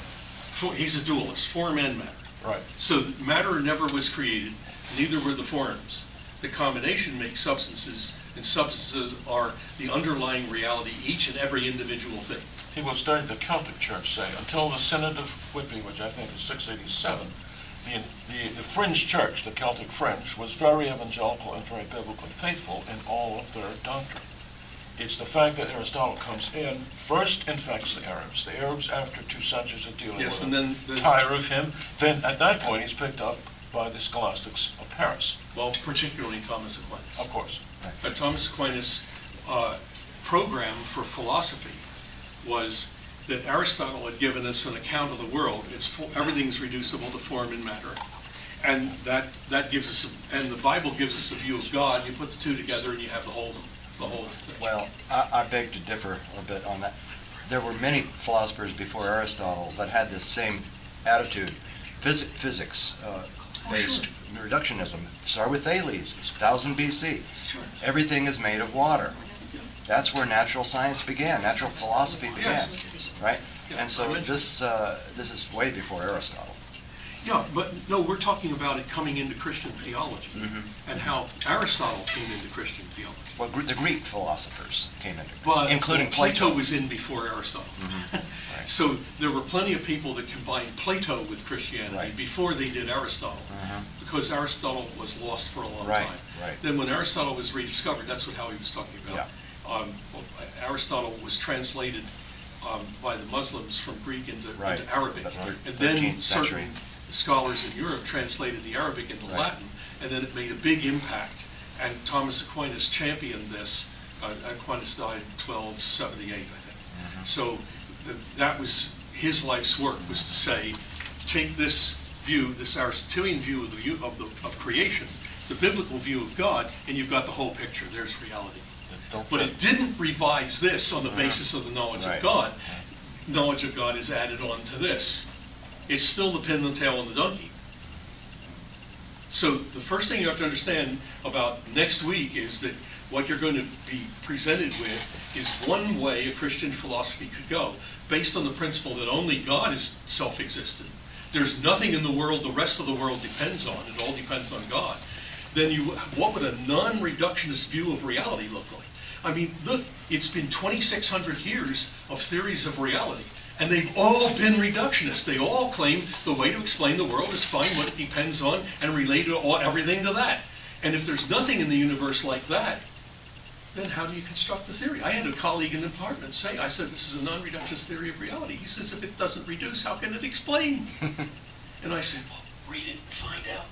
He's a dualist, form and matter. Right. So matter never was created, neither were the forms. The combination makes substances, and substances are the underlying reality, each and every individual thing. People who studied the Celtic Church say, until the Synod of Whitby, which I think is 687, the fringe church, the Celtic fringe, was very evangelical and very biblically faithful in all of their doctrine. It's the fact that Aristotle comes in, first infects the Arabs. The Arabs, after 2 centuries of dealing Yes, with and him, then tire of him. Then, at that point, he's picked up by the scholastics of Paris. Well, particularly Thomas Aquinas. Of course. Thomas Aquinas' program for philosophy was that Aristotle had given us an account of the world. Everything's reducible to form and matter, and that gives us, and the Bible gives us a view of God. You put the two together, and you have the whole thing. Well, I beg to differ a bit on that. There were many philosophers before Aristotle that had this same attitude. Physics. Based reductionism. Start with Thales, 1000 BC. Sure. Everything is made of water. That's where natural science began, natural philosophy began, right? Yeah, and so this is way before Aristotle. Yeah, but no, we're talking about it coming into Christian theology and how Aristotle came into Christian theology. Well, the Greek philosophers came into, including Plato was in before Aristotle. Right. So there were plenty of people that combined Plato with Christianity Right. before they did Aristotle, because Aristotle was lost for a long time. Right. Then when Aristotle was rediscovered, that's how he was talking about. Yeah. Aristotle was translated by the Muslims from Greek into Arabic, and 13th then century. certain scholars in Europe translated the Arabic into Latin, and then it made a big impact. And Thomas Aquinas championed this. Aquinas died in 1278, I think. So that was his life's work, was to say, take this view, this Aristotelian view of creation, the biblical view of God, and you've got the whole picture. There's reality. But it didn't revise this on the basis of the knowledge of God. Knowledge of God is added on to this. It's still the pin, the tail, and the donkey. So the first thing you have to understand about next week is that what you're going to be presented with is one way a Christian philosophy could go, based on the principle that only God is self-existent. There's nothing in the world the rest of the world depends on. It all depends on God. Then what would a non-reductionist view of reality look like? I mean, look, it's been 2,600 years of theories of reality, and they've all been reductionist. They all claim the way to explain the world is find what it depends on and relate everything to that. And if there's nothing in the universe like that, then how do you construct the theory? I had a colleague in the department say, I said, this is a non-reductionist theory of reality. He says, if it doesn't reduce, how can it explain? And I said, well, read it and find out.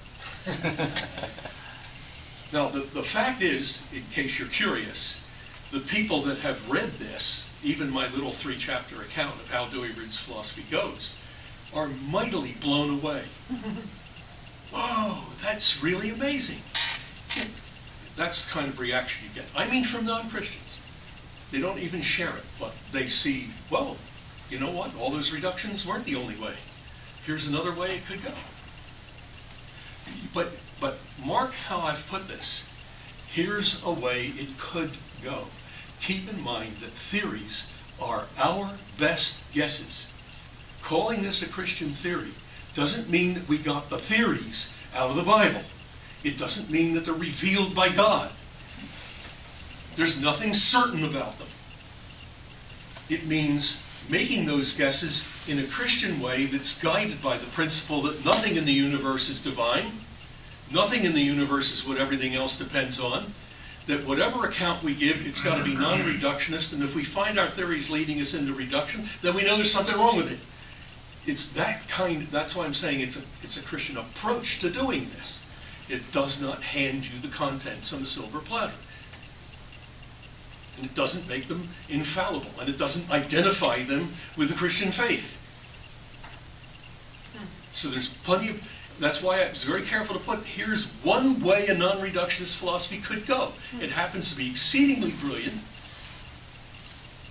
Now, the fact is, in case you're curious, the people that have read this, even my little 3-chapter account of how Dewey-Reed's philosophy goes, are mightily blown away. Whoa, that's really amazing. That's the kind of reaction you get. I mean from non-Christians. They don't even share it, but they see, well, you know what? All those reductions weren't the only way. Here's another way it could go. But mark how I've put this. Here's a way it could go. Keep in mind that theories are our best guesses. Calling this a Christian theory doesn't mean that we got the theories out of the Bible. It doesn't mean that they're revealed by God. There's nothing certain about them. It means making those guesses in a Christian way that's guided by the principle that nothing in the universe is divine, nothing in the universe is what everything else depends on, that whatever account we give, it's got to be non-reductionist, and if we find our theories leading us into reduction, then we know there's something wrong with it. It's that kind, that's why I'm saying it's a Christian approach to doing this. It does not hand you the contents on a silver platter. And it doesn't make them infallible, and it doesn't identify them with the Christian faith. So there's plenty of, that's why I was very careful to put, here's one way a non-reductionist philosophy could go. It happens to be exceedingly brilliant.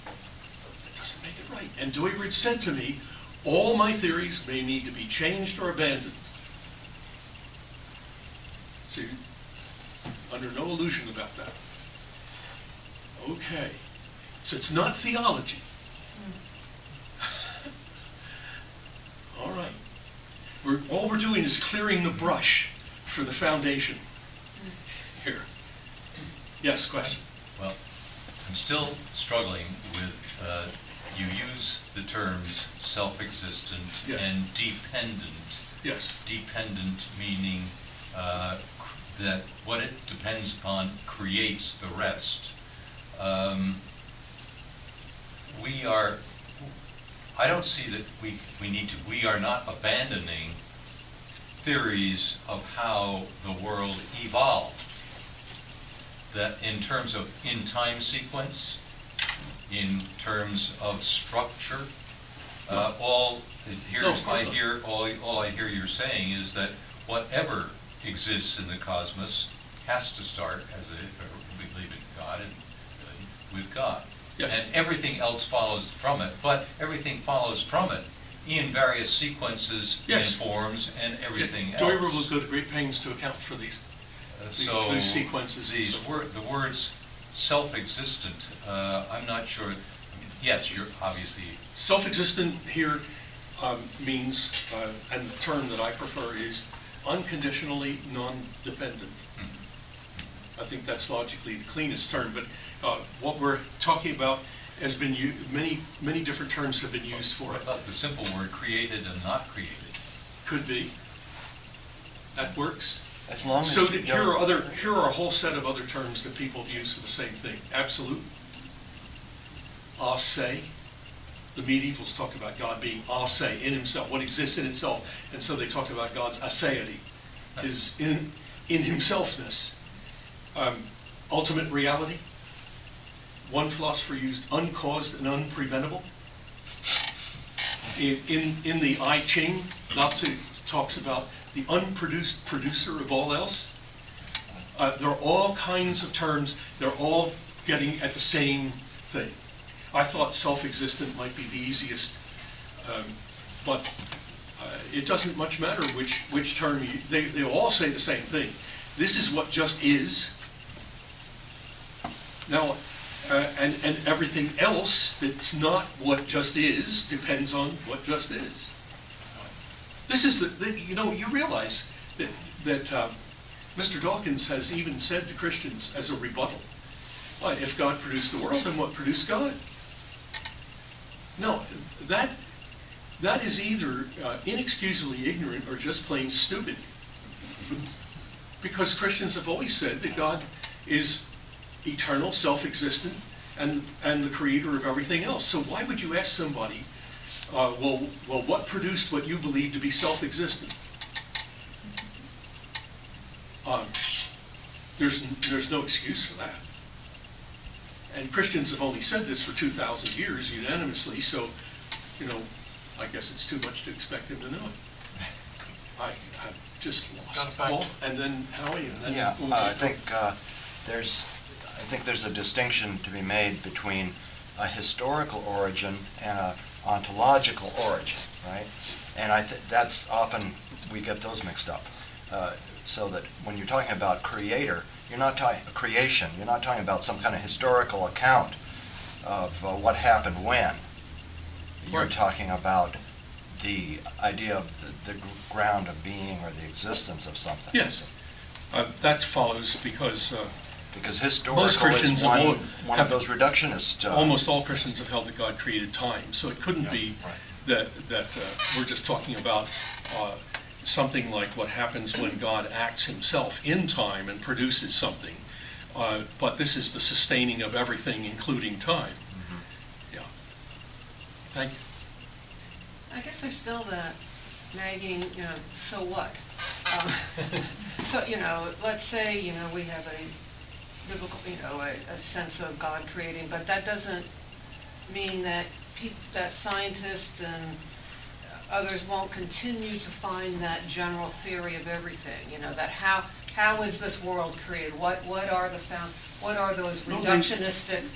It doesn't make it right. And Dewey-Reed said to me, all my theories may need to be changed or abandoned. See? Under no illusion about that. Okay. So it's not theology. All right. All we're doing is clearing the brush for the foundation here. Yes, question? Well, I'm still struggling with, you use the terms self-existent Yes. and dependent. Yes. Dependent meaning that what it depends upon creates the rest. I don't see that we are not abandoning theories of how the world evolved. That in terms of in-time sequence, in terms of structure, all I hear you're saying is that whatever exists in the cosmos has to start we believe in God and with God. Yes. And everything else follows from it, but everything follows from it in various sequences Yes. and forms and everything else. Doiber will go to great pains to account for these sequences. The words self-existent, I'm not sure. Yes, you're obviously... Self-existent here means, and the term that I prefer is unconditionally non-dependent. I think that's logically the cleanest term, but what we're talking about has been many different terms have been used for it. What about the simple word created and not created? Could be. That works. As long as So you here don't- here are a whole set of other terms that people have used for the same thing. Absolute. Ase. The medievals talked about God being ase, in himself, what exists in itself. And so they talked about God's aseity, his in himselfness. Ultimate reality. One philosopher used uncaused and unpreventable. In the I Ching, Lao Tzu talks about the unproduced producer of all else. There are all kinds of terms. They're all getting at the same thing. I thought self-existent might be the easiest, but it doesn't much matter which term. They all say the same thing. This is what just is. Now, and everything else that's not what just is depends on what just is. This is you realize that Mr. Dawkins has even said to Christians as a rebuttal, well, if God produced the world, then what produced God? No, that is either inexcusably ignorant or just plain stupid. Because Christians have always said that God is eternal, self-existent, and the creator of everything else. So why would you ask somebody, well, what produced what you believe to be self-existent? There's no excuse for that. And Christians have only said this for 2,000 years unanimously, so, I guess it's too much to expect him to know it. I've just lost. Paul, and then Howie, and then... Yeah, I think there's a distinction to be made between a historical origin and an ontological origin, right? And that's often, we get those mixed up. So that when you're talking about creator, you're not talking creation. You're not talking about some kind of historical account of what happened when. You're talking about the idea of the ground of being or the existence of something. Yes, that follows because historical Christians is one of those reductionist... almost all Christians have held that God created time, so it couldn't be that we're just talking about something like what happens when God acts himself in time and produces something. But this is the sustaining of everything, including time. Mm-hmm. Yeah. Thank you. I guess there's still that nagging, so what? So, let's say, we have a biblical, a sense of God creating, but that doesn't mean that that scientists and others won't continue to find that general theory of everything. That how is this world created? What are those reductionistic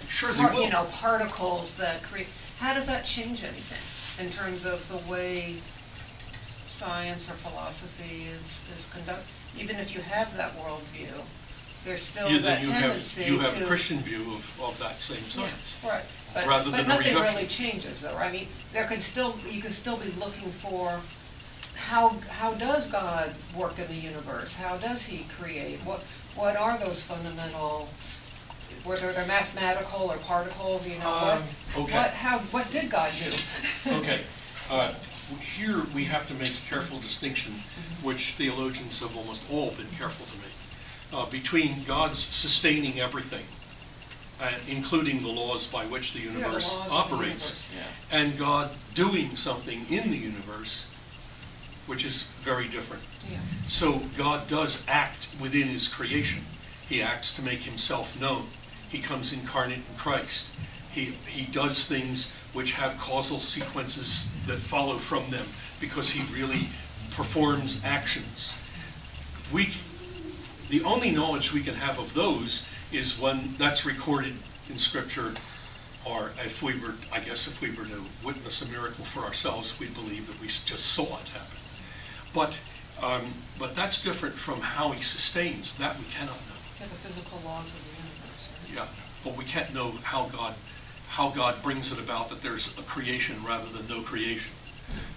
particles that create? How does that change anything in terms of the way science or philosophy is conducted? Even if you have that worldview, there's still You, that then tendency you have to... a Christian view of that same science. Right. But, rather but than a nothing reduction. really changes, though. I mean, you can still be looking for how does God work in the universe? How does He create? What are those fundamental? Whether they're mathematical or particles, you know, what did God do? Okay. Here we have to make a careful distinction, which theologians have almost all been careful to make, between God's sustaining everything, including the laws by which the universe operates, and God doing something in the universe, which is very different. Yeah. So God does act within His creation. He acts to make Himself known. He comes incarnate in Christ. He does things which have causal sequences that follow from them because He really performs actions. The only knowledge we can have of those is when that's recorded in Scripture, or if we were to witness a miracle for ourselves, we'd believe that we just saw it happen. But that's different from how He sustains. That we cannot know. Yeah, the physical laws of the universe. Right? Yeah, but we can't know how God brings it about that there's a creation rather than no creation.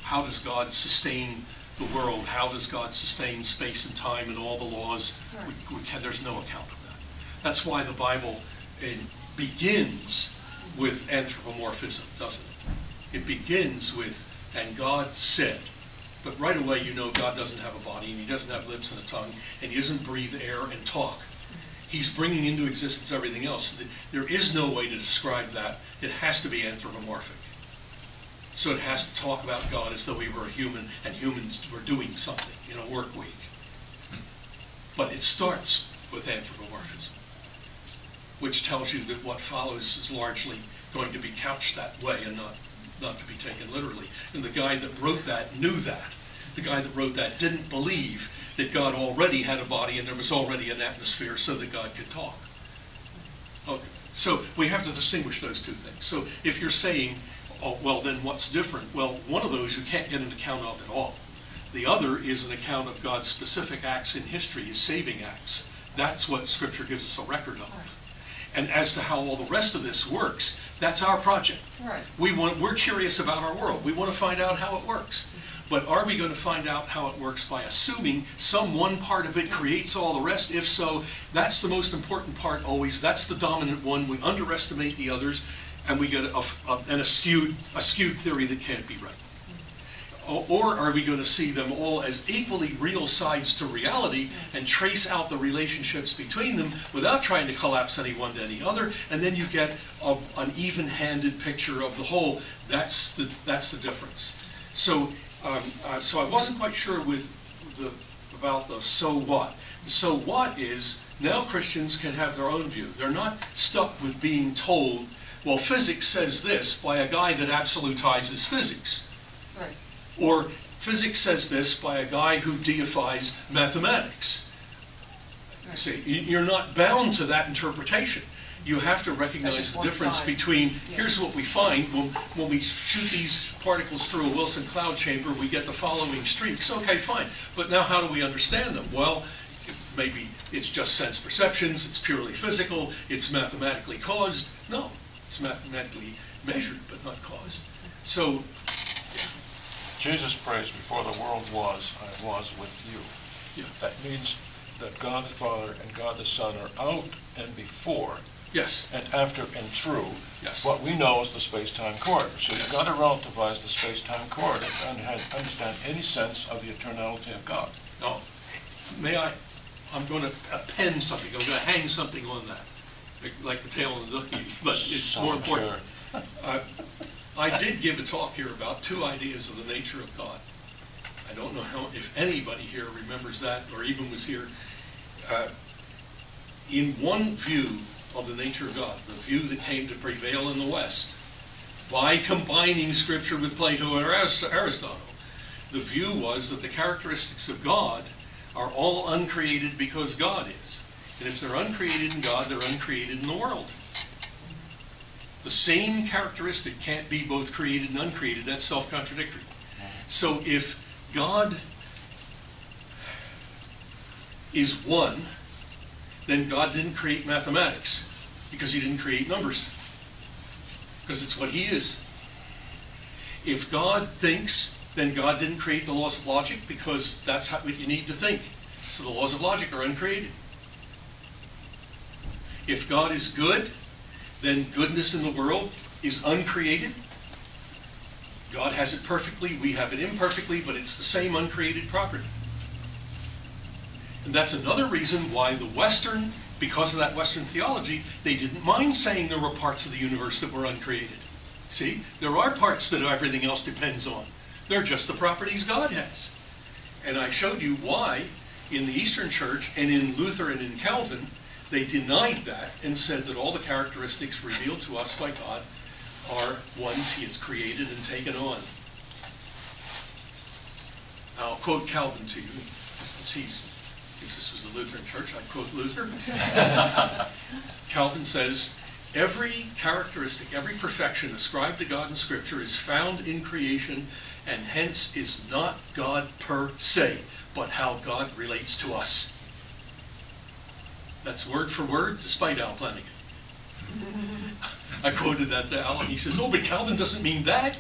How does God sustain the world? How does God sustain space and time and all the laws? Right. There's no account of that. That's why the Bible begins with anthropomorphism, doesn't it? It begins with, and God said. But right away you know God doesn't have a body, and He doesn't have lips and a tongue, and He doesn't breathe air and talk. He's bringing into existence everything else. There is no way to describe that. It has to be anthropomorphic. So it has to talk about God as though He were a human, and humans were doing something in a work week. But it starts with anthropomorphism, which tells you that what follows is largely going to be couched that way and not to be taken literally. And the guy that wrote that knew that. The guy that wrote that didn't believe that God already had a body and there was already an atmosphere so that God could talk. Okay. So we have to distinguish those two things. So if you're saying, oh, well, then what's different? Well, one of those you can't get an account of at all. The other is an account of God's specific acts in history, His saving acts. That's what Scripture gives us a record of. And as to how all the rest of this works, that's our project. Right. We're curious about our world. We want to find out how it works. But are we going to find out how it works by assuming some one part of it creates all the rest? If so, that's the most important part always. That's the dominant one. We underestimate the others, and we get a skewed theory that can't be right. Or are we going to see them all as equally real sides to reality and trace out the relationships between them without trying to collapse any one to any other, and then you get an even-handed picture of the whole? That's the difference. So I wasn't quite sure about the so what. The so what is now Christians can have their own view. They're not stuck with being told, well, physics says this by a guy that absolutizes physics. Right. Or physics says this by a guy who deifies mathematics. Right. See, you're not bound to that interpretation. You have to recognize the difference between, here's what we find when we shoot these particles through a Wilson cloud chamber, we get the following streaks. Okay, fine. But now how do we understand them? Well, maybe it's just sense perceptions, it's purely physical, it's mathematically caused. No, it's mathematically measured but not caused. So Jesus prays, before the world was, I was with you. Yeah. That means that God the Father and God the Son are out and before. Yes. And after and through. Yes. What we know is the space-time corridor. So you've got to relativize the space-time corridor to understand any sense of the eternality of God. No. May I? I'm going to append something. I'm going to hang something on that, like the tail on the ducky. But it's more important. I did give a talk here about two ideas of the nature of God. I don't know if anybody here remembers that or even was here. In one view of the nature of God, the view that came to prevail in the West, by combining Scripture with Plato and Aristotle, the view was that the characteristics of God are all uncreated because God is. And if they're uncreated in God, they're uncreated in the world. The same characteristic can't be both created and uncreated. That's self-contradictory. So if God is one, then God didn't create mathematics, because he didn't create numbers, because it's what he is. If God thinks, then God didn't create the laws of logic, because that's what you need to think. So the laws of logic are uncreated. If God is good, then goodness in the world is uncreated. God has it perfectly, we have it imperfectly, but it's the same uncreated property. And that's another reason why the Western, because of that Western theology, they didn't mind saying there were parts of the universe that were uncreated. See, there are parts that everything else depends on. They're just the properties God has. And I showed you why in the Eastern Church and in Luther and in Calvin, they denied that and said that all the characteristics revealed to us by God are ones he has created and taken on. I'll quote Calvin to you, since if this was the Lutheran Church, I'd quote Luther. Calvin says, every characteristic, every perfection ascribed to God in Scripture is found in creation, and hence is not God per se, but how God relates to us. That's word for word, despite Al Flanagan. I quoted that to Al, and he says, oh, but Calvin doesn't mean that.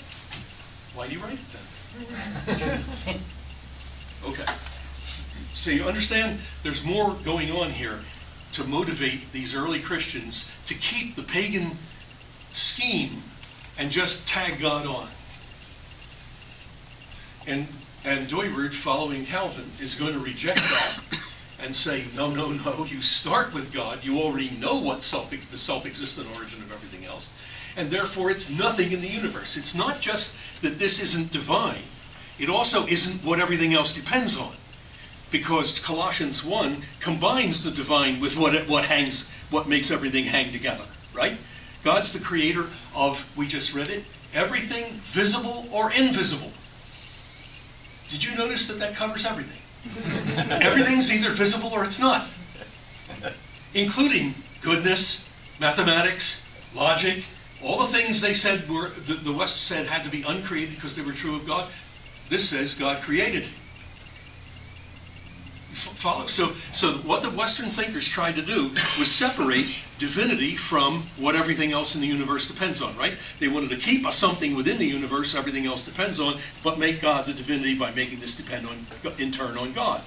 Why do you write it then? Okay. So you understand there's more going on here to motivate these early Christians to keep the pagan scheme and just tag God on. And Dooyeweerd, following Calvin, is going to reject that and say, no, no, no, you start with God. You already know what the self-existent origin of everything else. And therefore, it's nothing in the universe. It's not just that this isn't divine. It also isn't what everything else depends on. Because Colossians 1 combines the divine with what makes everything hang together, right? God's the creator of, we just read it, everything visible or invisible. Did you notice that that covers everything? Everything's either visible or it's not. Including goodness, mathematics, logic, all the things they said were, the West said had to be uncreated because they were true of God. This says God created. Follow? So what the Western thinkers tried to do was separate divinity from what everything else in the universe depends on, right? They wanted to keep something within the universe everything else depends on, but make God the divinity by making this depend on, in turn, on God.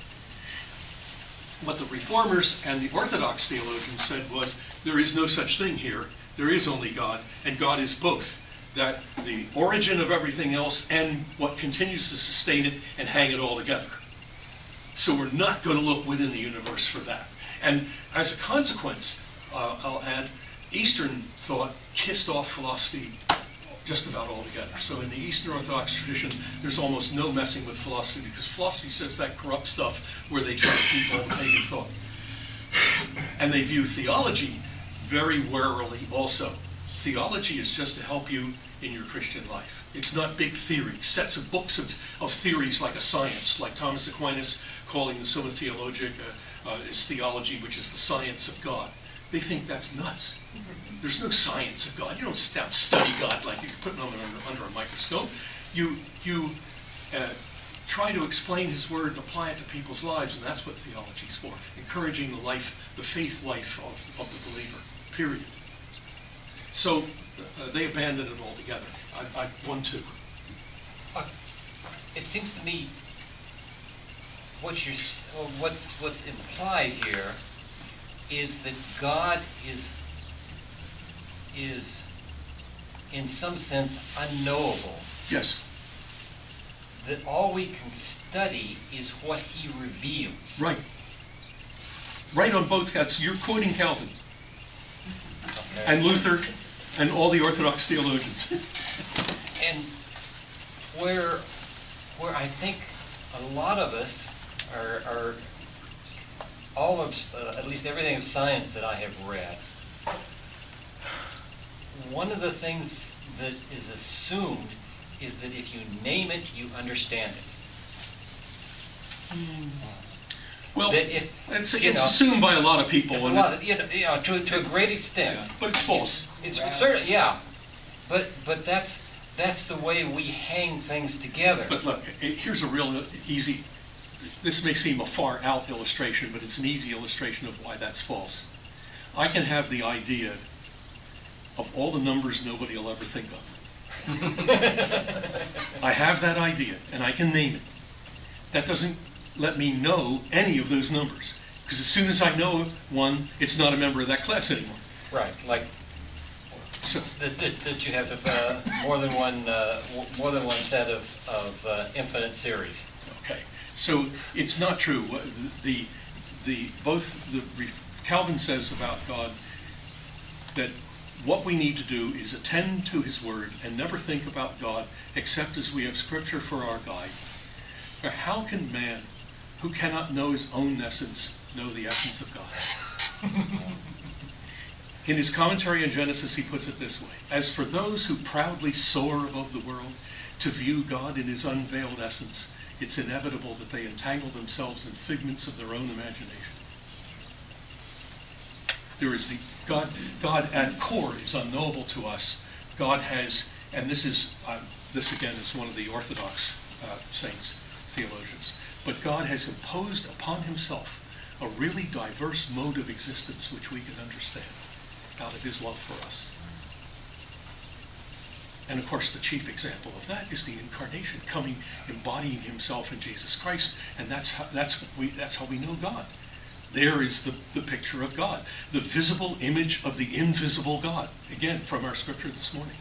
What the Reformers and the Orthodox theologians said was, there is no such thing here. There is only God, and God is both. That the origin of everything else and what continues to sustain it and hang it all together. So we're not going to look within the universe for that. And as a consequence, I'll add, Eastern thought kissed off philosophy just about altogether. So in the Eastern Orthodox tradition, there's almost no messing with philosophy, because philosophy says that corrupt stuff where they try to keep all the pagan thought. And they view theology very warily also. Theology is just to help you in your Christian life. It's not big theories, sets of books of theories like a science, like Thomas Aquinas calling the Summa Theologica is theology, which is the science of God. They think that's nuts. There's no science of God. You don't sit down and study God like you're putting him under a microscope. You try to explain his word and apply it to people's lives, and that's what theology is for, encouraging the life, the faith life of the believer, period. So they abandoned it altogether. I won too. It seems to me what's implied here is that God is in some sense unknowable. Yes. That all we can study is what he reveals. Right. Right on both counts. You're quoting Calvin. Okay. And Luther and all the Orthodox theologians. And where I think a lot of us are all of, at least everything of science that I have read, one of the things that is assumed is that if you name it, you understand it. Well, that if, it's assumed by a lot of people. To a great extent. Yeah, but it's false. It's certainly, yeah. But that's the way we hang things together. But look, here's a real easy this may seem a far-out illustration, but it's an easy illustration of why that's false. I can have the idea of all the numbers nobody will ever think of. I have that idea, and I can name it. That doesn't let me know any of those numbers, because as soon as I know one, it's not a member of that class anymore. Right, like So, that you have more than one set of infinite series. okay, so it's not true. Calvin says about God that what we need to do is attend to His Word and never think about God except as we have Scripture for our guide. Or how can man, who cannot know his own essence, know the essence of God? In his commentary on Genesis, he puts it this way: as for those who proudly soar above the world to view God in His unveiled essence, it's inevitable that they entangle themselves in figments of their own imagination. There is God at core is unknowable to us. God has, and this again is one of the Orthodox saints, theologians, but God has imposed upon Himself a really diverse mode of existence which we can understand out of His love for us. And of course, the chief example of that is the incarnation, embodying Himself in Jesus Christ, and that's how we know God. There is the picture of God, the visible image of the invisible God. Again, from our scripture this morning.